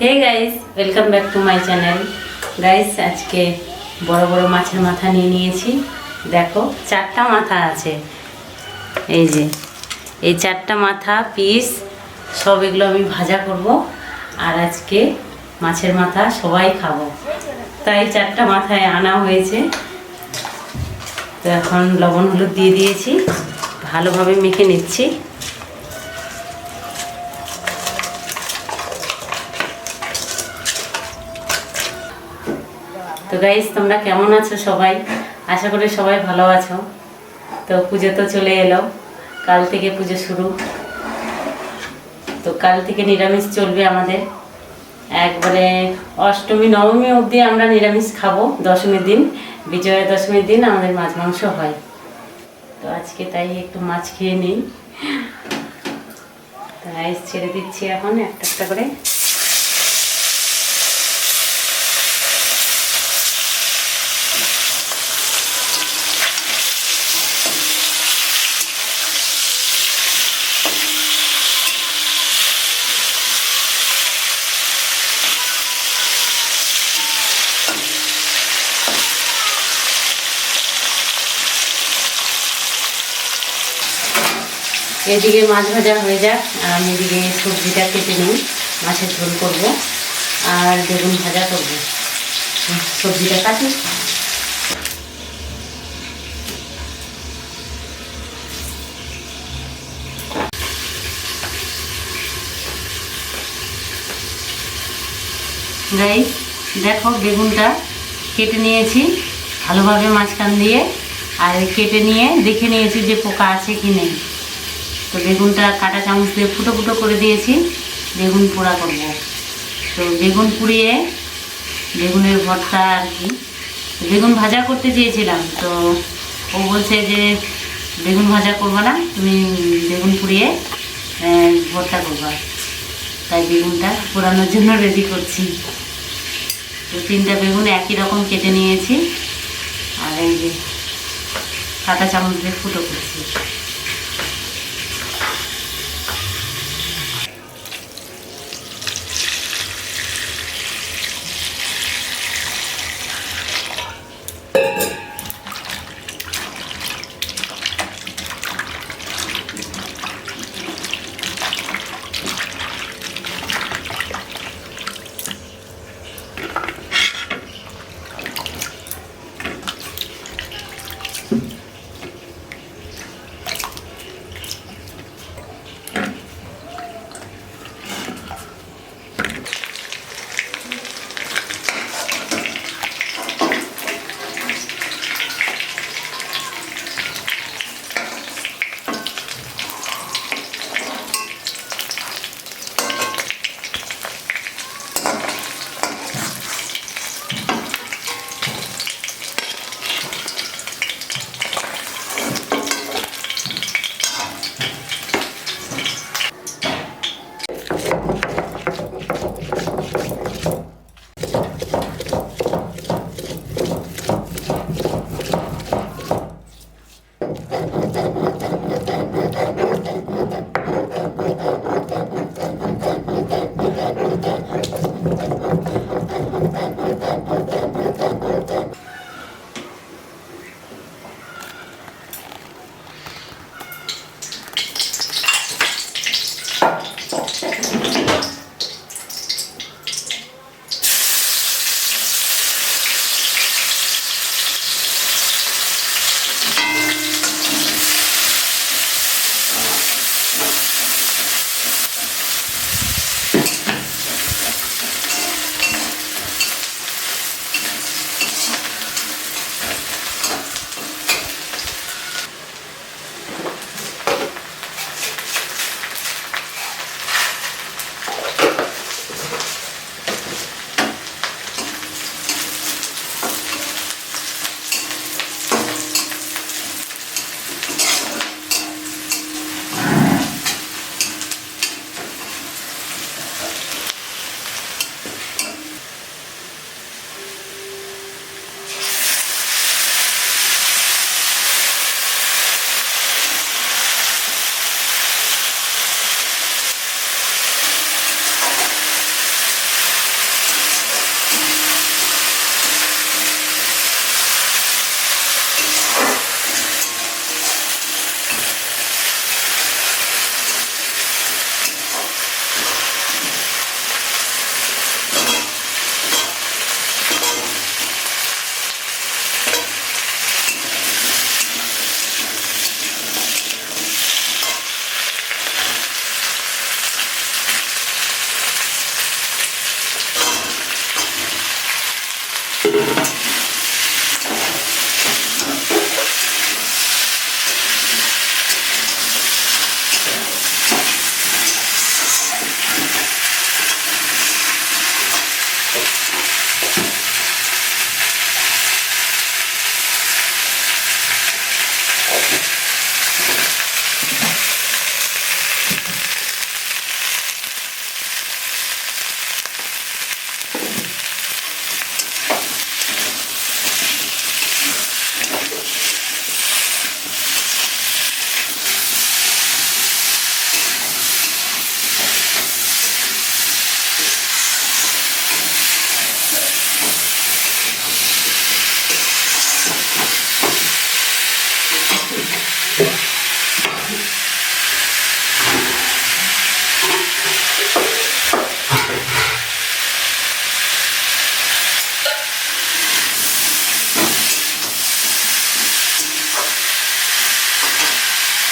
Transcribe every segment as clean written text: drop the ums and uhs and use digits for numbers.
Hey guys, welcome back to my channel. Guys, আজকে বড় বড় মাছের মাথা নিয়ে নিয়েছি। দেখো, 4টা মাথা আছে। এই যে এই 4টা মাথা পিস সব এগুলো আমি ভাজা করব। আর আজকে মাছের মাথা সবাই খাবো, তাই 4টা মাথায় আনা হয়েছে। তো এখন লবণ হলুদ দিয়ে দিয়েছি, ভালোভাবে মেখে নিচ্ছি। তো গাইস, তোমরা কেমন আছো সবাই? আশা করি সবাই ভালো আছো। তো পুজো তো চলে এলো, কাল থেকে পুজো শুরু। তো কাল থেকে নিরামিষ চলবে আমাদের, একবারে অষ্টমী নবমী অবধি আমরা নিরামিষ খাবো। দশমীর দিন, বিজয়া দশমীর দিন আমাদের মাছ মাংস হয়। তো আজকে তাই একটু মাছ খেয়ে নিই। তো রাইস ছেড়ে দিচ্ছি এখন একটা একটা করে। এদিকে মাছ ভাজা হয়ে যাক, আর আমি এদিকে সবজিটা কেটে নিই। মাছের ঝোল করব আর বেগুন ভাজা করব। সবজিটা কাটি। গাইস, দেখো বেগুনটা কেটে নিয়েছি ভালোভাবে মাঝখান দিয়ে, আর কেটে নিয়ে দেখে নিয়েছি যে পোকা আছে কি নেই। তো বেগুনটা কাঁটা চামচ দিয়ে ফুটো ফুটো করে দিয়েছি। বেগুন পোড়া করব। তো বেগুন পুড়িয়ে বেগুনের ভর্তা আর কি। বেগুন ভাজা করতে চেয়েছিলাম, তো ও বলছে যে বেগুন ভাজা করবা না, তুমি বেগুন পুড়িয়ে ভর্তা করবা। তাই বেগুনটা পোড়ানোর জন্য রেডি করছি। তো 3টা বেগুন একই রকম কেটে নিয়েছি, আর এই যে কাঁটা চামচ দিয়ে ফুটো করছি।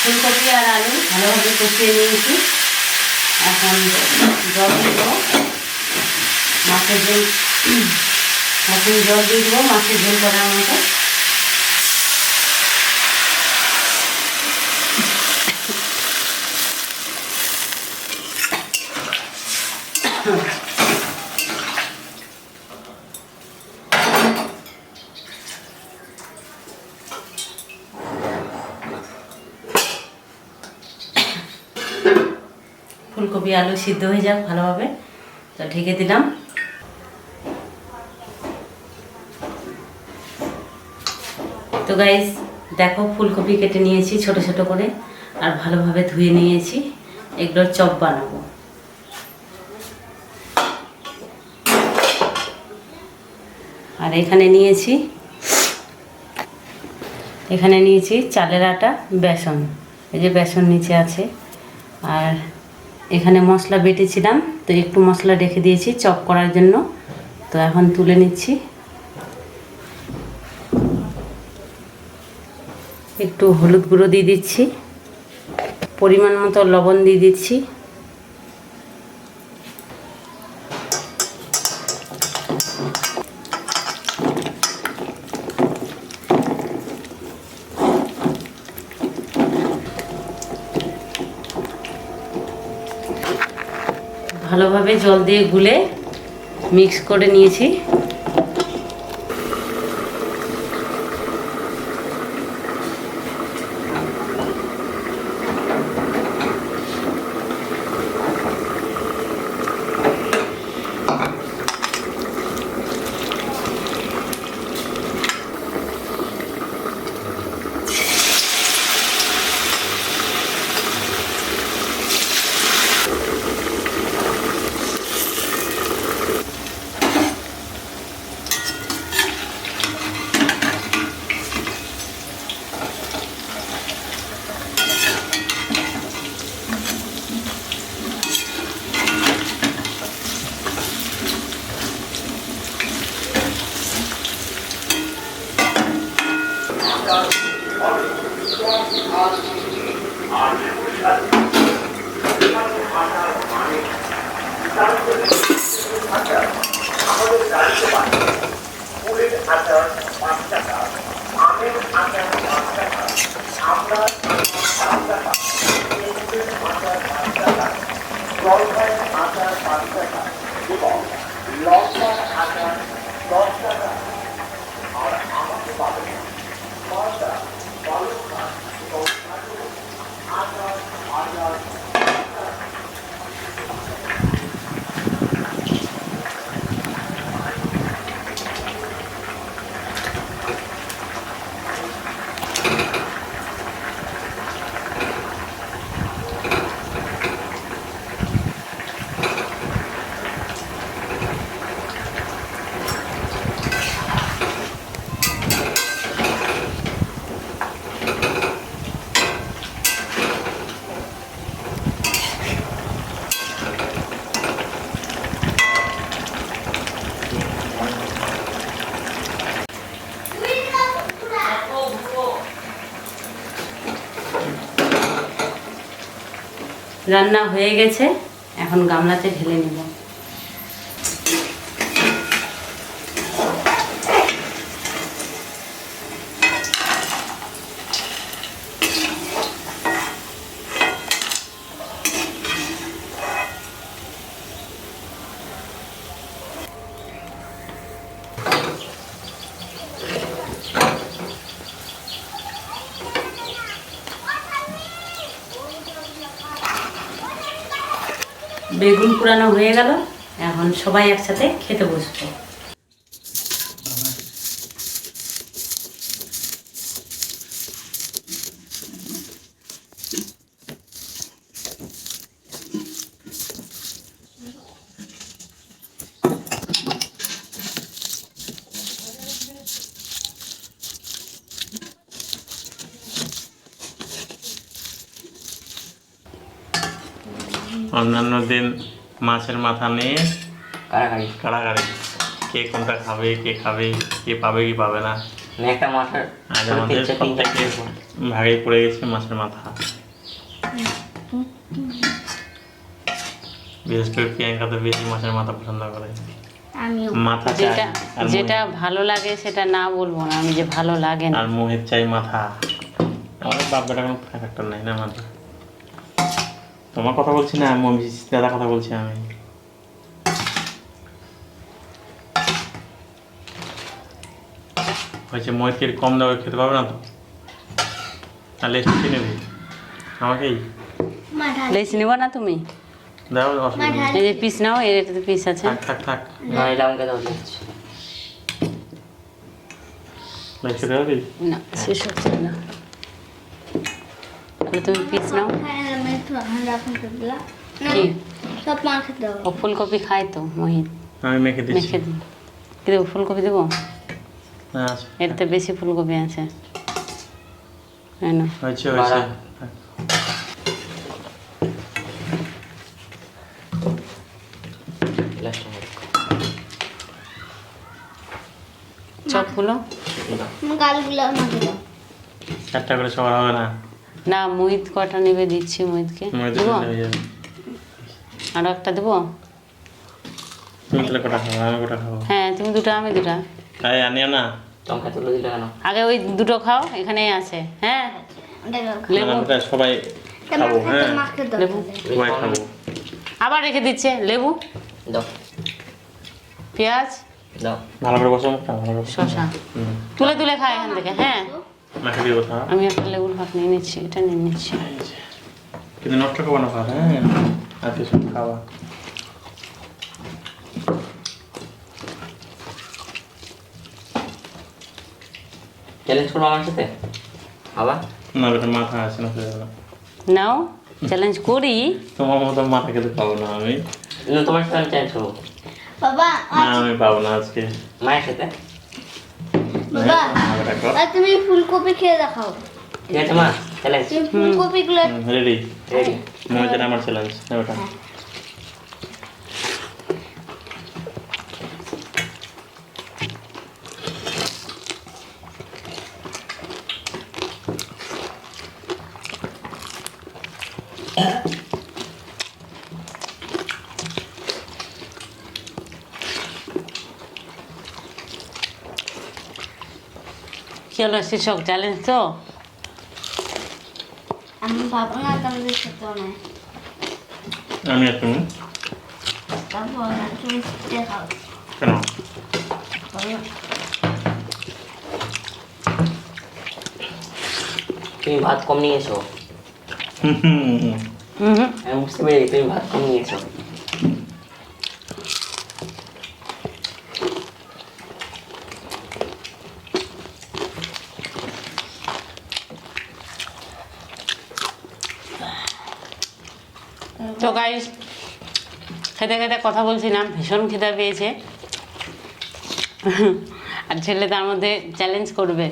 ফুলকপি আর আলু ভালোভাবে কষিয়ে নিয়েছি। এখন জল দিব, মাছের ঝোল, এখন জল দিয়ে দেবো মাছের ঝোল করার মতো। ফুলকপি আলু সিদ্ধ হয়ে যাক ভালোভাবে, তো ঢেকে দিলাম। তো গাইস দেখো, ফুলকপি কেটে নিয়েছি ছোট ছোট করে, আর ভালোভাবে ধুয়ে নিয়েছি। এগুলোর চপ বানাবো। আর এখানে নিয়েছি চালের আটা, বেসন, এই যে বেসন নিচে আছে। আর এখানে মশলা বেটেছিলাম, তো একটু মশলা রেখে দিয়েছি চপ করার জন্য। তো এখন তুলে নিচ্ছি। একটু হলুদ গুঁড়ো দিয়ে দিচ্ছি, পরিমাণ মতো লবণ দিয়ে দিচ্ছি। ভালোভাবে জল দিয়ে গুলে মিক্স করে নিয়েছি। রান্না হয়ে গেছে, এখন গামলাতে ঢেলে নেব। বেগুন পুরানো হয়ে গেল, এখন সবাই একসাথে খেতে বসবো। অন্যান্য দিন মাছের মাথা নিয়ে কাড়াকাড়ি কে কোনটা খাবে, কে পাবে কি পাবে না। একটা মাথার আজ আমাদের প্রত্যেকে ভাগে পড়ে গেছে মাছের মাথা। বিশেষ করে প্রিয়াঙ্কা তো বেশি মাছের মাথা পছন্দ করে। মাথা যেটা যেটা ভালো লাগে সেটা না বলবো না আমি যে ভালো লাগে না। আর মোহের চাই মাথা। আমাদের বাপ বেটা কোনো ফ্যাক্টর নাই না মাথা। তোমার কথা বলছি না, দাদা কথা বলছি আমি। হয়েছে মহিতকে কম দামে খেতে পারবে না তো, আর লেস কি নেবে আমাকেই লেস নেবো না তুমি? দাও অসুবিধা এই যে পিস নাও, এর একটা পিস আছে। থাক না এটা আমাকে দাও দিচ্ছি লেস খেতে পারবি না, শেষ হচ্ছে না। তাহলে তুমি পিস নাও। কি ও ফুলকপি খায় তো মোহিত, আমি মেখে দিচ্ছি। মেখে দিই। কি দেবো? ফুলকপি দেবো? আচ্ছা এতে বেশি ফুলকপি আছে। হ্যাঁ না, হয়েছে চপগুলো চারটা করে সবার হবে না। না, মোহিত কটা নেবে দিচ্ছি মোহিতকে। দেবো? আরো একটা দেবো? তুমি তাহলে কটা খাবো, আমি কটা খাবো? হ্যাঁ, তুমি দুটো আমি দুটা। তাই আনিও না, তোমাকে তুলে দিলে কেন? আগে ওই দুটো খাও, এখানেই আছে। হ্যাঁ, লেবু সবাই খাবো। হ্যাঁ লেবু সবাই খাবো। আবার রেখে দিচ্ছে লেবু, দাও পেঁয়াজ, দাও ভালো করে বসো, মুখটা ভালো করে বসো। শসা তুলে তুলে খায় এখান থেকে। হ্যাঁ, মাখে দিয়ে কথা আমি একটা লেবুর ভাগ নিয়ে নিচ্ছি, এটা নিয়ে নিচ্ছি। কিন্তু নষ্ট করবো না ভাত। হ্যাঁ আর কিছু খাওয়া চ্যালেঞ্জ করবো আমার সাথে আবার? না বেটা, মাথা আছে না সেটা না। নাও, চ্যালেঞ্জ করি। তোমার মতো মাথা খেতে পাবো না আমি। তোমার সাথে আমি চ্যালেঞ্জ করবো। বাবা না আমি পাবো না আজকে। মায়ের সাথে বাবা তুমি ফুলকপি খেয়ে দেখাও। ঠিক আছে মা, চ্যালেঞ্জ তুমি ফুলকপিগুলো রেডি? রেডি। মজার আমার চ্যালেঞ্জ না বেটা। কি হলো, শীর্ষক চ্যালেঞ্জ তো? আমি ভাবো না তোমাদের খেতেও না। আমি আর তুমি তারপর তুমি দেখাও। কেন? তুমি ভাত কম নিয়েছো। আমি বুঝতে পেরেছি তুমি ভাত কম নিয়েছো। তো গাইস, খেতে খেতে কথা বলছিলাম, ভীষণ খিদা পেয়েছে। আর ছেলে তার মধ্যে চ্যালেঞ্জ করবে।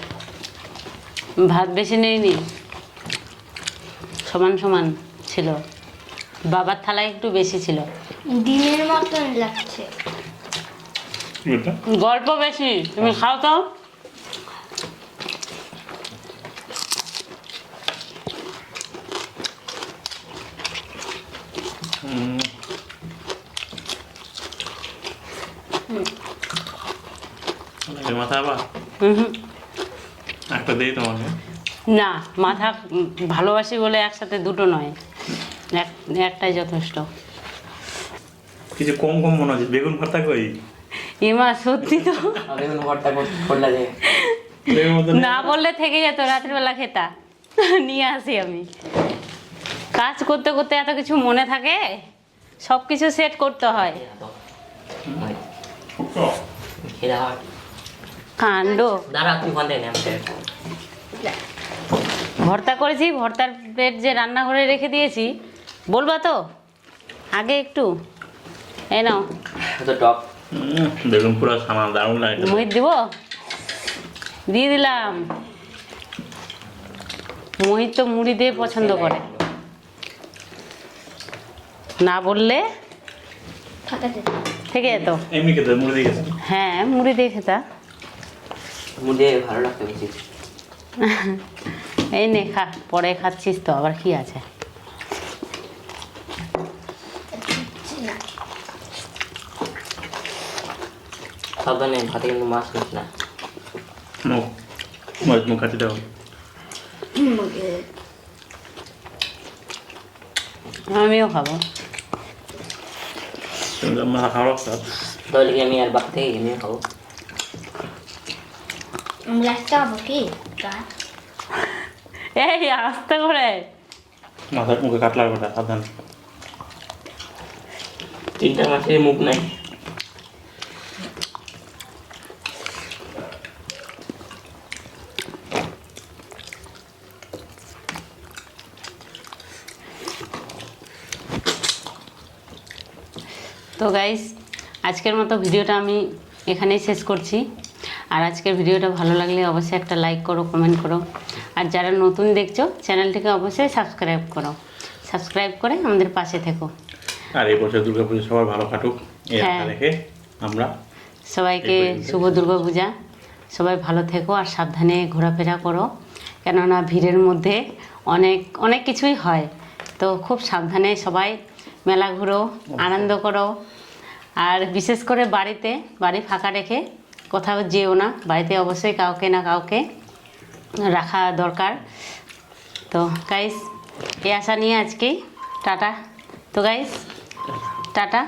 ভাত বেশি নেইনি, সমান সমান ছিল। বাবার থালায় একটু বেশি ছিল। ডিমের মতন লাগছে। গল্প বেশি, তুমি খাও তো। মাথা আবার একটা দিই তোমাকে। না, মাথা ভালোবাসি বলে একসাথে দুটো নয়, একটাই যথেষ্ট। কিছু কম কম মনে হচ্ছে। বেগুন ভর্তা কই? এমা সত্যি তো, বেগুন ভর্তা করলে যে না বললে থেকে যেত, রাত্রিবেলা খেতা। নিয়ে আসি আমি। কাজ করতে করতে এত কিছু মনে থাকে, সব কিছু সেট করতে হয়। খেয়ে দাও কাণ্ড। দাঁড়া তুই ওখান থেকে নে, আমি খেয়ে খাবো। ভর্তা করেছি, ভর্তার প্লেট যে রান্নাঘরে রেখে দিয়েছি, বলবা তো আগে একটু? এই নাও। তো টক বেগুন পুরো সামা দারুণ লাগে। মুহিত দিব, দিয়ে দিলাম। মোহিত তো মুড়ি দিয়ে পছন্দ করে, না বললে থেকে যেত। এমনি খেতে মুড়ি দিয়ে গেছে। হ্যাঁ, মুড়ি দিয়ে খেতা। মুড়ে ভালো লাগতো বেশি। এই নে খা, পরে খাচ্ছিস তো আবার কি আছে। সাবধানে, ভাতে কিন্তু মাছ নিস না। নো মাছ মুখ কাটি দাও। আমিও খাবো। তুমি মাথা খাওয়া স্যার। তাহলে কি আমি আর বাকি থেকে আমিও খাবো। লাস্টটা হবো কি? এই আস্তে করে। মাথার মুখে কাটলা ওটা সাবধান। তিনটা মাছের মুখ নাই। তো গাইস, আজকের মতো ভিডিওটা আমি এখানেই শেষ করছি। আর আজকের ভিডিওটা ভালো লাগলে অবশ্যই একটা লাইক করো, কমেন্ট করো। আর যারা নতুন দেখছো চ্যানেলটিকে অবশ্যই সাবস্ক্রাইব করো। সাবস্ক্রাইব করে আমাদের পাশে থেকো। আর এই বছর দুর্গাপুজো সবার ভালো কাটুক এই হ্যাঁ। আশা রেখে আমরা সবাইকে শুভ দুর্গা পূজা। সবাই ভালো থেকো আর সাবধানে ঘোরাফেরা করো, কেননা ভিড়ের মধ্যে অনেক অনেক কিছুই হয়। তো খুব সাবধানে সবাই মেলা ঘুরো, আনন্দ করো। আর বিশেষ করে বাড়ি ফাঁকা রেখে কোথাও যেও না। বাড়িতে অবশ্যই কাউকে না কাউকে রাখা দরকার। তো গাইস, এই আশা নিয়ে আজকেই টাটা। তো গাইস, টাটা।